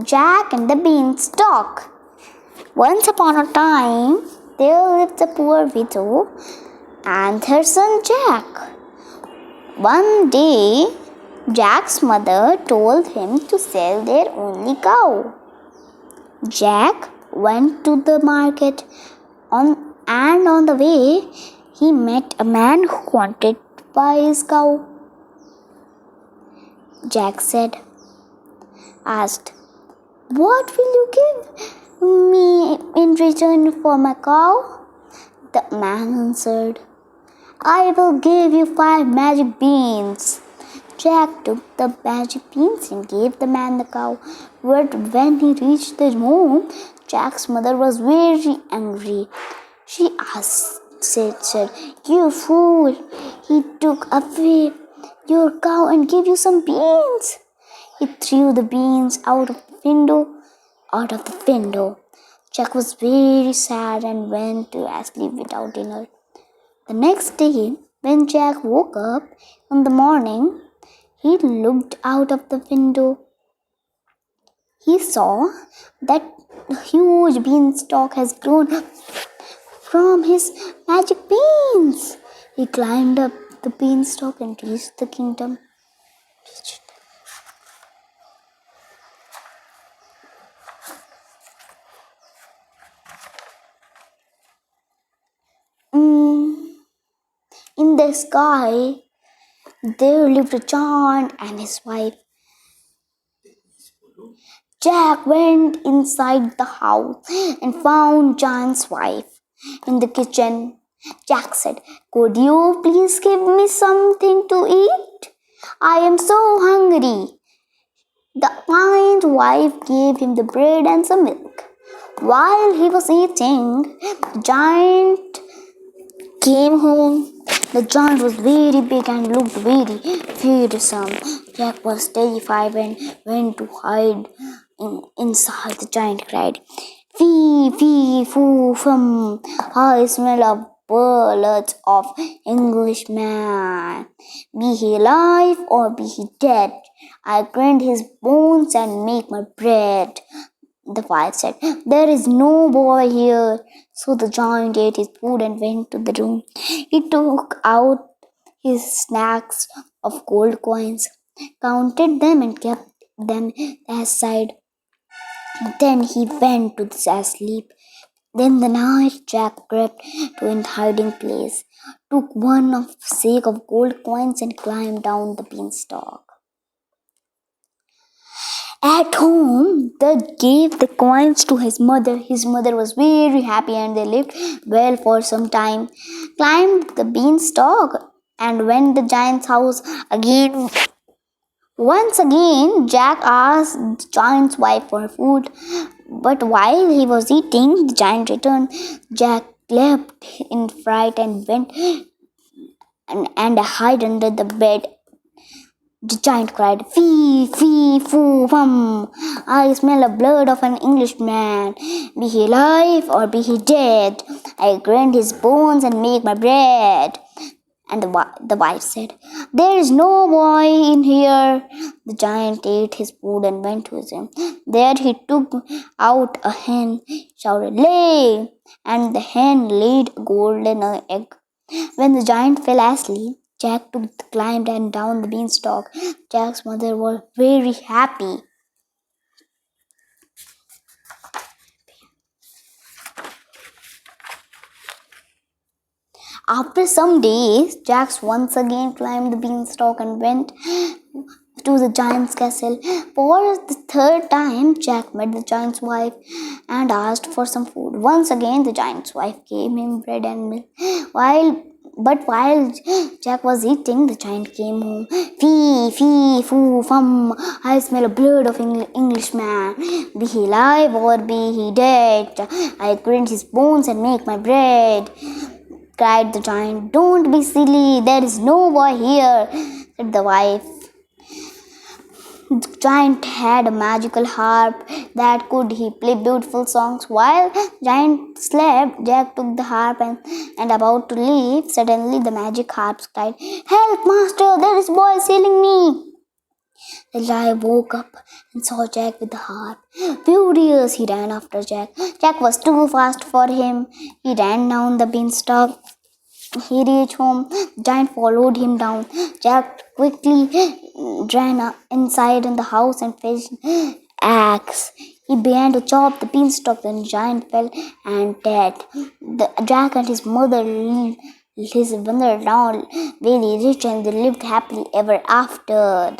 Jack and the beanstalk. Once upon a time, there lived a poor widow and her son Jack. One day, Jack's mother told him to sell their only cow. Jack went to the market and on the way, he met a man who wanted to buy his cow. Jack asked, "What will you give me in return for my cow?" The man answered, "I will give you 5 magic beans." Jack took the magic beans and gave the man the cow. But when he reached the home, Jack's mother was very angry. She said, "You fool! He took away your cow and gave you some beans." He threw the beans out of the window. Jack was very sad and went to sleep without dinner. The next day, when Jack woke up in the morning, he looked out of the window. He saw that a huge beanstalk has grown from his magic beans. He climbed up the beanstalk and reached the kingdom. In the sky, there lived a giant and his wife. Jack went inside the house and found Giant's wife in the kitchen. Jack said, "Could you please give me something to eat? I am so hungry." The giant's wife gave him the bread and some milk. While he was eating, the giant came home. The giant was very big and looked very fearsome. Jack was terrified and went to hide inside. The giant cried, "Fee, fee, foo, fum, I smell of bullets of Englishman. Be he alive or be he dead, I grind his bones and make my bread." The wife said, "There is no boy here." So the giant ate his food and went to the room. He took out his snacks of gold coins, counted them and kept them aside. Then he went to sleep. Then the night Jack crept to a hiding place, took one of sack of gold coins and climbed down the beanstalk. At home, they gave the coins to his mother. His mother was very happy and they lived well for some time. Climbed the beanstalk and went to the giant's house again. Once again, Jack asked the giant's wife for food. But while he was eating, the giant returned. Jack leapt in fright and went and hid under the bed. The giant cried, "Fee, fee, foo, fum, I smell the blood of an Englishman. Be he alive or be he dead, I grind his bones and make my bread." And the wife said, "There is no boy in here." The giant ate his food and went to his room. There he took out a hen, shouted, "Lay!" And the hen laid a golden egg. When the giant fell asleep, Jack climbed and down the beanstalk. Jack's mother was very happy. After some days, Jack once again climbed the beanstalk and went to the giant's castle. For the third time, Jack met the giant's wife and asked for some food. Once again, the giant's wife gave him bread and milk. While Jack was eating, the giant came home. "Fee, fee, foo, fum, I smell the blood of Englishman. Be he alive or be he dead, I grind his bones and make my bread," cried the giant. "Don't be silly, there is no boy here," said the wife. The giant had a magical harp. that could he play beautiful songs. While Giant slept, Jack took the harp and about to leave. Suddenly the magic harp cried, "Help, master! There is boy stealing me!" The lion woke up and saw Jack with the harp. Furious, he ran after Jack. Jack was too fast for him. He ran down the beanstalk. He reached home. The giant followed him down. Jack quickly ran inside in the house and fetched an axe. He began to chop the beanstalk. Then the giant fell and dead. Jack and his mother now very rich, and they lived happily ever after.